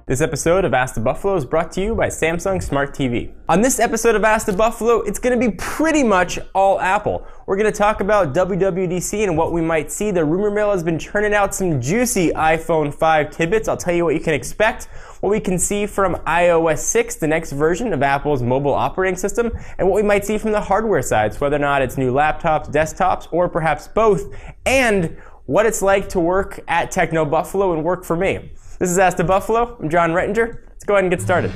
This episode of Ask the Buffalo is brought to you by Samsung Smart TV. On this episode of Ask the Buffalo, it's going to be pretty much all Apple. We're going to talk about WWDC and what we might see. The rumor mill has been churning out some juicy iPhone 5 tidbits. I'll tell you what you can expect, what we can see from iOS 6, the next version of Apple's mobile operating system, and what we might see from the hardware sides, whether or not it's new laptops, desktops, or perhaps both, and what it's like to work at Techno Buffalo and work for me. This is Ask the Buffalo. I'm John Rettinger. Let's go ahead and get started.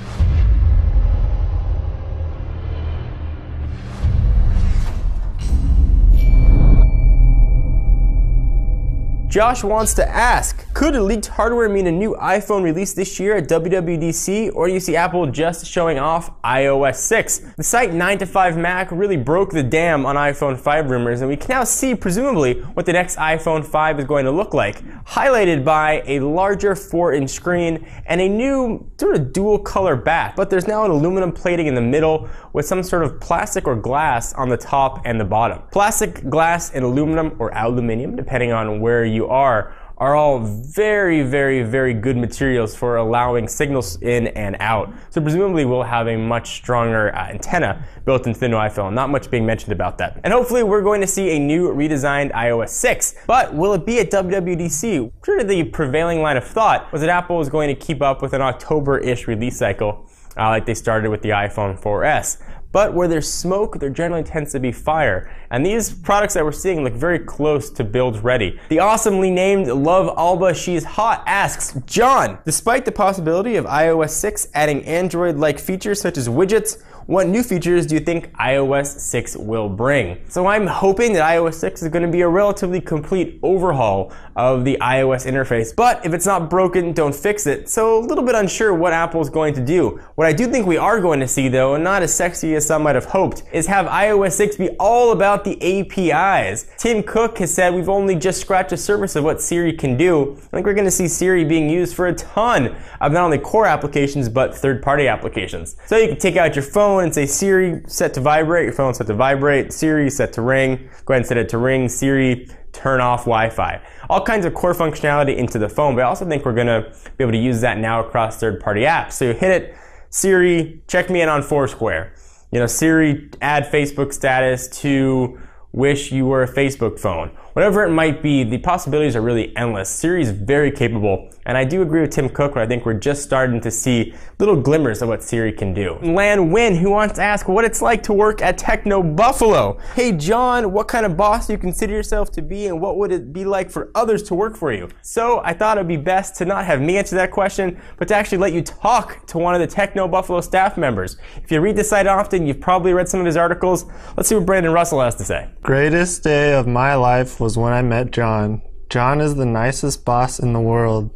Josh wants to ask, could leaked hardware mean a new iPhone release this year at WWDC, or do you see Apple just showing off iOS 6? The site 9to5Mac really broke the dam on iPhone 5 rumors, and we can now see, presumably, what the next iPhone 5 is going to look like, highlighted by a larger 4-inch screen and a new sort of dual-color back. But there's now an aluminum plating in the middle with some sort of plastic or glass on the top and the bottom. Plastic, glass, and aluminum, or aluminium, depending on where you are all very, very, very good materials for allowing signals in and out. So presumably we'll have a much stronger antenna built into the new iPhone. Not much being mentioned about that. And hopefully we're going to see a new redesigned iOS 6. But will it be at WWDC? Sort of the prevailing line of thought was that Apple was going to keep up with an October-ish release cycle like they started with the iPhone 4S. But where there's smoke, there generally tends to be fire. And these products that we're seeing look very close to build ready. The awesomely named Love Alba She's Hot asks, John, despite the possibility of iOS 6 adding Android-like features such as widgets, what new features do you think iOS 6 will bring? So I'm hoping that iOS 6 is going to be a relatively complete overhaul of the iOS interface. But if it's not broken, don't fix it. So a little bit unsure what Apple's going to do. What I do think we are going to see, though, and not as sexy as some might have hoped, is have iOS 6 be all about the APIs. Tim Cook has said we've only just scratched the surface of what Siri can do. I think we're going to see Siri being used for a ton of not only core applications, but third-party applications. So you can take out your phone and say, Siri, set to vibrate. Your phone's set to vibrate. Siri, set to ring. Go ahead and set it to ring. Siri, turn off Wi-Fi. All kinds of core functionality into the phone, but I also think we're going to be able to use that now across third-party apps. So you hit it, Siri, check me in on Foursquare. You know, Siri, add Facebook status to wish you were a Facebook phone. Whatever it might be, the possibilities are really endless. Siri is very capable, and I do agree with Tim Cook when I think we're just starting to see little glimmers of what Siri can do. Lan Win, who wants to ask what it's like to work at Techno Buffalo. Hey John, what kind of boss do you consider yourself to be, and what would it be like for others to work for you? So I thought it'd be best to not have me answer that question, but to actually let you talk to one of the Techno Buffalo staff members. If you read the site often, you've probably read some of his articles. Let's see what Brandon Russell has to say. Greatest day of my life was when I met John. John is the nicest boss in the world.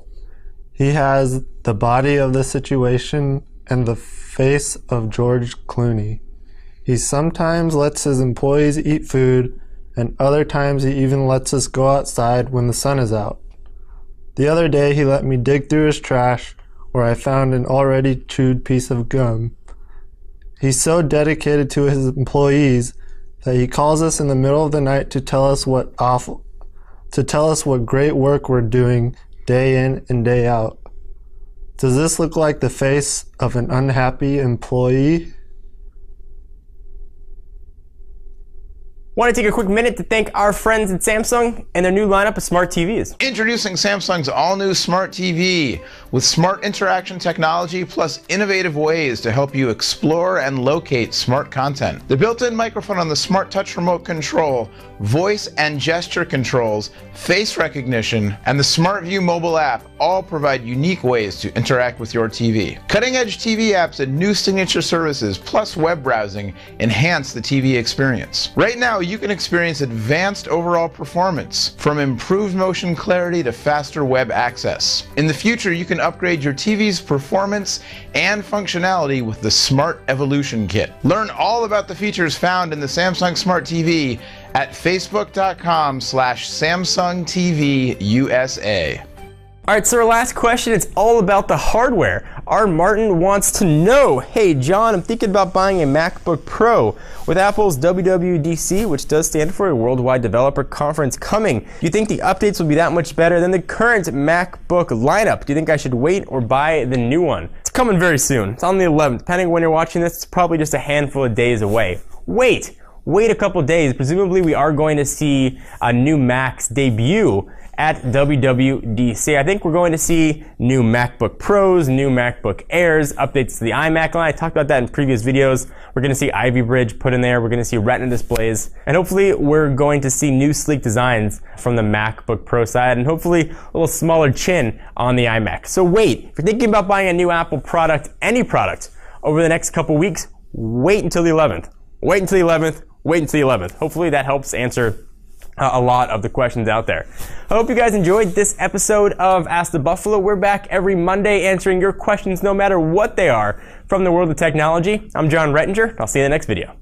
He has the body of the situation and the face of George Clooney. He sometimes lets his employees eat food, and other times he even lets us go outside when the sun is out. The other day he let me dig through his trash where I found an already chewed piece of gum. He's so dedicated to his employees that he calls us in the middle of the night to tell us what great work we're doing day in and day out. Does this look like the face of an unhappy employee? Want to take a quick minute to thank our friends at Samsung and their new lineup of smart TVs. Introducing Samsung's all-new Smart TV with smart interaction technology plus innovative ways to help you explore and locate smart content. The built-in microphone on the Smart Touch remote control, voice and gesture controls, face recognition, and the Smart View mobile app all provide unique ways to interact with your TV. Cutting-edge TV apps and new signature services plus web browsing enhance the TV experience. Right now, you can experience advanced overall performance, from improved motion clarity to faster web access. In the future, you can upgrade your TV's performance and functionality with the Smart Evolution Kit. Learn all about the features found in the Samsung Smart TV at facebook.com/SamsungTVUSA. All right, so our last question, it's all about the hardware. R. Martin wants to know, hey John, I'm thinking about buying a MacBook Pro with Apple's WWDC, which does stand for a Worldwide Developer Conference, coming. Do you think the updates will be that much better than the current MacBook lineup? Do you think I should wait or buy the new one? It's coming very soon. It's on the 11th. Depending on when you're watching this, it's probably just a handful of days away. Wait a couple days. Presumably we are going to see a new Macs debut at WWDC. I think we're going to see new MacBook Pros, new MacBook Airs, updates to the iMac line. I talked about that in previous videos. We're going to see Ivy Bridge put in there. We're going to see Retina displays. And hopefully we're going to see new sleek designs from the MacBook Pro side, and hopefully a little smaller chin on the iMac. So wait, if you're thinking about buying a new Apple product, any product, over the next couple weeks, wait until the 11th. Wait until the 11th. Wait until the 11th. Hopefully that helps answer a lot of the questions out there. I hope you guys enjoyed this episode of Ask the Buffalo. We're back every Monday answering your questions no matter what they are from the world of technology. I'm John Rettinger. I'll see you in the next video.